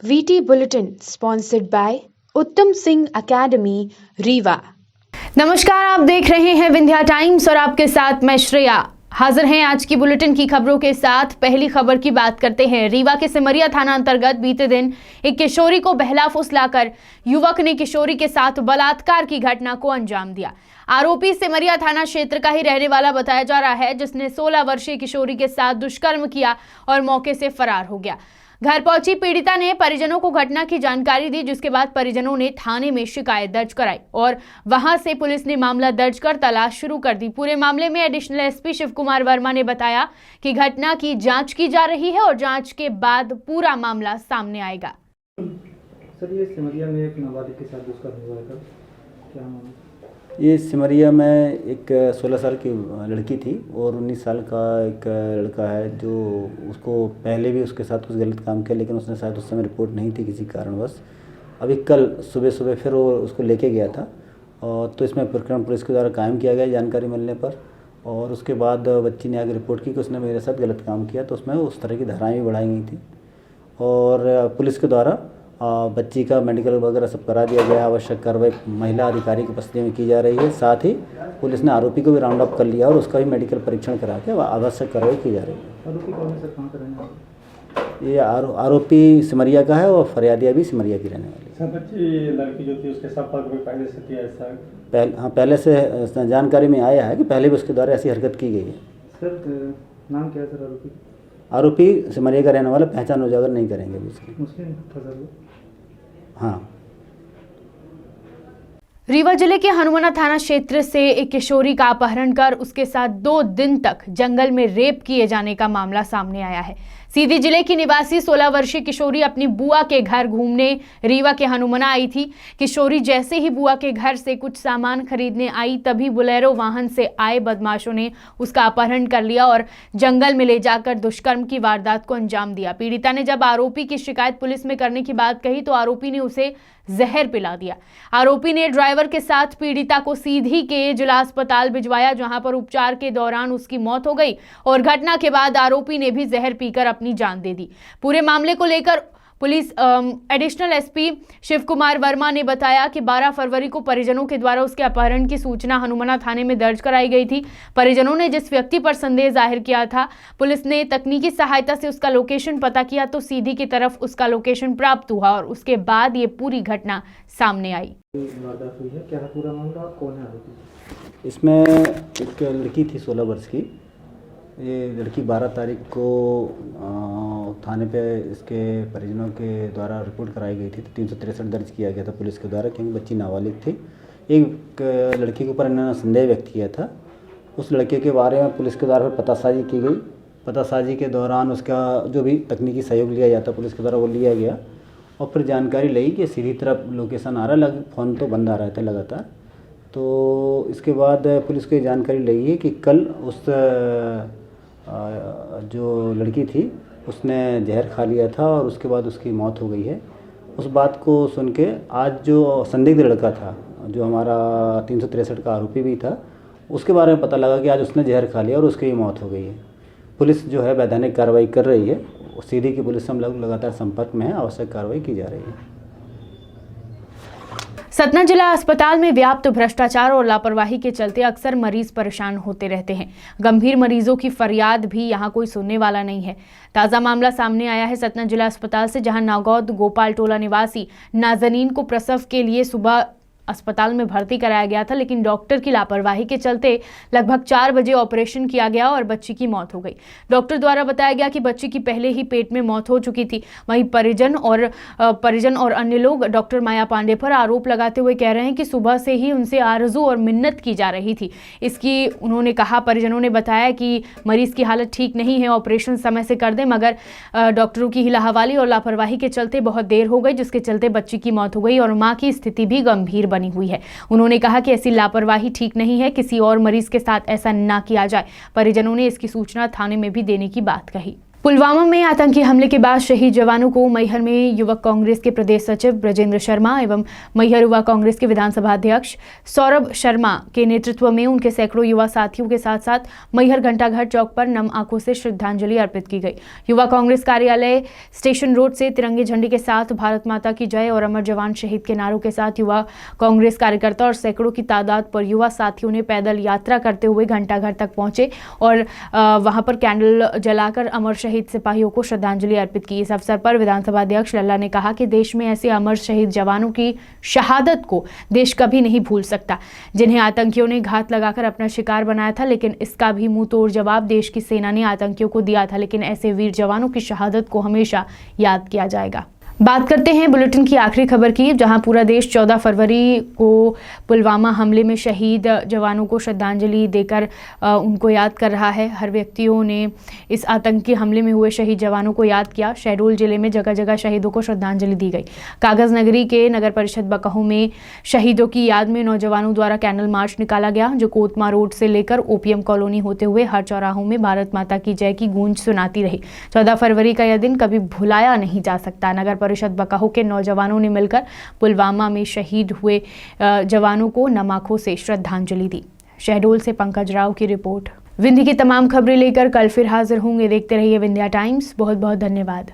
VT Bulletin sponsored by उत्तम Singh academy Rewa. नमस्कार, आप देख रहे हैं विंध्या टाइम्स और आपके साथ मैं श्रेया हाजिर हैं आज की बुलेटिन की खबरों के साथ। पहली खबर की बात करते हैं। रीवा के सिमरिया थाना अंतर्गत बीते दिन एक किशोरी को बहला फुसलाकर युवक ने किशोरी के साथ बलात्कार की घटना को अंजाम दिया। आरोपी सिमरिया थाना क्षेत्र का ही रहने वाला बताया जा रहा है, जिसने 16 वर्षीय किशोरी के साथ दुष्कर्म किया और मौके से फरार हो गया। घर पहुंची पीड़िता ने परिजनों को घटना की जानकारी दी, जिसके बाद परिजनों ने थाने में शिकायत दर्ज कराई और वहां से पुलिस ने मामला दर्ज कर तलाश शुरू कर दी। पूरे मामले में एडिशनल एसपी शिव कुमार वर्मा ने बताया कि घटना की जांच की जा रही है और जांच के बाद पूरा मामला सामने आएगा। सर, ये सिमरिया में एक नाबालिग के साथ दुष्कर्म हुआ था, क्या मामला? ये सिमरिया में एक 16 साल की लड़की थी और 19 साल का एक लड़का है, जो उसको पहले भी उसके साथ कुछ गलत काम किया, लेकिन उसने शायद उस समय रिपोर्ट नहीं थी किसी कारणवश। अभी कल सुबह फिर वो उसको लेके गया था और तो इसमें प्रकरण पुलिस के द्वारा कायम किया गया जानकारी मिलने पर। और उसके बाद बच्ची ने आगे रिपोर्ट की कि उसने मेरे साथ गलत काम किया, तो उसमें उस तरह की धाराएँ भी बढ़ाई गई थी और पुलिस के द्वारा बच्ची का मेडिकल वगैरह सब करा दिया गया। आवश्यक कार्रवाई महिला अधिकारी की उपस्थिति में की जा रही है। साथ ही पुलिस ने आरोपी को भी राउंड अप कर लिया और उसका भी मेडिकल परीक्षण करा के आवश्यक कार्रवाई की जा रही है। आरोपी कौन है सर, कहाँ का रहने वाला? ये आरोपी सिमरिया का है और फरियादिया भी सिमरिया की रहने वाली है। सर, बच्ची लड़की जो थी उसके संपर्क में पहले से किया ऐसा? पहले से जानकारी में आया है कि पहले भी उसके द्वारा ऐसी हरकत की गई है। सर, नाम क्या है सर आरोपी? आरोपी सिमरिया का रहने वाला, पहचान उजागर नहीं करेंगे मुस्लिम था सर? हाँ। रीवा जिले के हनुमाना थाना क्षेत्र से एक किशोरी का अपहरण कर उसके साथ 2 दिन तक जंगल में रेप किए जाने का मामला सामने आया है। सीधी जिले की निवासी 16 वर्षीय किशोरी अपनी बुआ के घर घूमने रीवा के हनुमाना आई थी। किशोरी जैसे ही बुआ के घर से कुछ सामान खरीदने आई, तभी बोलेरो वाहन से आए बदमाशों ने उसका अपहरण कर लिया और जंगल में ले जाकर दुष्कर्म की वारदात को अंजाम दिया। पीड़िता ने जब आरोपी की शिकायत पुलिस में करने की बात कही तो आरोपी ने उसे जहर पिला दिया। आरोपी ने ड्राइवर के साथ पीड़िता को सीधी के जिला अस्पताल भिजवाया, जहां पर उपचार के दौरान उसकी मौत हो गई और घटना के बाद आरोपी ने भी जहर पीकर अपनी जान दे दी। पूरे मामले को लेकर police additional SP Shiv Kumar Verma ने बताया कि 12 फरवरी को परिजनों के द्वारा उसके अपहरण की सूचना हनुमाना थाने में दर्ज कराई गई थी। परिजनों ने जिस व्यक्ति पर संदेह जाहिर किया था, पुलिस ने तकनीकी सहायता से उसका लोकेशन पता किया तो सीधी की तरफ उसका लोकेशन प्राप्त हुआ और उसके बाद ये पूरी घटना सामने आई। वारदात हुई है, क्या है पूरा मामला, कौन है आरोपी? इसमें एक लड़की थी 16 वर्ष की। ये लड़की 12 तारीख को थाने पे इसके परिजनों के द्वारा रिपोर्ट कराई गई थी, तो 363 दर्ज किया गया था पुलिस के द्वारा, क्योंकि बच्ची नाबालिग थी। एक लड़की के ऊपर इन्होंने संदेह व्यक्त किया था। उस लड़के के बारे में पुलिस के द्वारा पतासाजी की गई। पतासाजी के दौरान उसका जो भी तकनीकी सहयोग लिया जाता पुलिस के द्वारा वो लिया गया और फिर जानकारी ली कि सीधी तरफ लोकेशन आ रहा है, फ़ोन तो बंद आ रहे थे लगातार। तो इसके बाद पुलिस को जानकारी ली है कि कल उस जो लड़की थी उसने जहर खा लिया था और उसके बाद उसकी मौत हो गई है। उस बात को सुन के आज जो संदिग्ध लड़का था, जो हमारा 363 का आरोपी भी था, उसके बारे में पता लगा कि आज उसने जहर खा लिया और उसकी मौत हो गई है। पुलिस जो है वैधानिक कार्रवाई कर रही है। सीधी की पुलिस से हम लोग लगातार संपर्क में है, आवश्यक कार्रवाई की जा रही है। सतना जिला अस्पताल में व्याप्त भ्रष्टाचार और लापरवाही के चलते अक्सर मरीज परेशान होते रहते हैं। गंभीर मरीजों की फरियाद भी यहां कोई सुनने वाला नहीं है। ताजा मामला सामने आया है सतना जिला अस्पताल से, जहां नागौद गोपाल टोला निवासी नाजनीन को प्रसव के लिए सुबह अस्पताल में भर्ती कराया गया था, लेकिन डॉक्टर की लापरवाही के चलते लगभग 4 बजे ऑपरेशन किया गया और बच्ची की मौत हो गई। डॉक्टर द्वारा बताया गया कि बच्ची की पहले ही पेट में मौत हो चुकी थी। वहीं परिजन और अन्य लोग डॉक्टर माया पांडे पर आरोप लगाते हुए कह रहे हैं कि सुबह से ही उनसे आरजू और मिन्नत की जा रही थी। इसकी उन्होंने कहा, परिजनों ने बताया कि मरीज की हालत ठीक नहीं है, ऑपरेशन समय से कर दें, मगर डॉक्टरों की हिलाहवाली और लापरवाही के चलते बहुत देर हो गई, जिसके चलते बच्ची की मौत हो गई और माँ की स्थिति भी गंभीर बनी हुई है। उन्होंने कहा कि ऐसी लापरवाही ठीक नहीं है, किसी और मरीज के साथ ऐसा ना किया जाए। परिजनों ने इसकी सूचना थाने में भी देने की बात कही। पुलवामा में आतंकी हमले के बाद शहीद जवानों को मैहर में युवक कांग्रेस के प्रदेश सचिव ब्रजेंद्र शर्मा एवं मैहर युवा कांग्रेस के विधानसभा अध्यक्ष सौरभ शर्मा के नेतृत्व में उनके सैकड़ों युवा साथियों के साथ साथ मैहर घंटाघर चौक पर नम आंखों से श्रद्धांजलि अर्पित की गई। युवा कांग्रेस कार्यालय स्टेशन रोड से तिरंगे झंडे के साथ भारत माता की जय और अमर जवान शहीद के नारों के साथ युवा कांग्रेस कार्यकर्ता और सैकड़ों की तादाद पर युवा साथियों ने पैदल यात्रा करते हुए घंटाघर तक पहुंचे और वहां पर कैंडल जलाकर अमर शहीद सिपाहियों को श्रद्धांजलि अर्पित की। इस अवसर पर विधानसभा अध्यक्ष लल्ला ने कहा कि देश में ऐसे अमर शहीद जवानों की शहादत को देश कभी नहीं भूल सकता, जिन्हें आतंकियों ने घात लगाकर अपना शिकार बनाया था, लेकिन इसका भी मुंह तोड़ जवाब देश की सेना ने आतंकियों को दिया था। लेकिन ऐसे वीर जवानों की शहादत को हमेशा याद किया जाएगा। बात करते हैं बुलेटिन की आखिरी खबर की, जहां पूरा देश 14 फरवरी को पुलवामा हमले में शहीद जवानों को श्रद्धांजलि देकर उनको याद कर रहा है। हर व्यक्तियों ने इस आतंकी हमले में हुए शहीद जवानों को याद किया। शहडोल जिले में जगह जगह शहीदों को श्रद्धांजलि दी गई। कागज नगरी के नगर परिषद बकाहू में शहीदों की याद में नौजवानों द्वारा कैंडल मार्च निकाला गया, जो कोतमा रोड से लेकर ओपीएम कॉलोनी होते हुए हर चौराहों में भारत माता की जय की गूंज सुनाती रही। 14 फरवरी का यह दिन कभी भुलाया नहीं जा सकता। नगर परिषद बकाहू के नौजवानों ने मिलकर पुलवामा में शहीद हुए जवानों को नम आंखों से श्रद्धांजलि दी। शहडोल से पंकज राव की रिपोर्ट। विंध्य की तमाम खबरें लेकर कल फिर हाजिर होंगे। देखते रहिए विंध्या टाइम्स। बहुत बहुत धन्यवाद।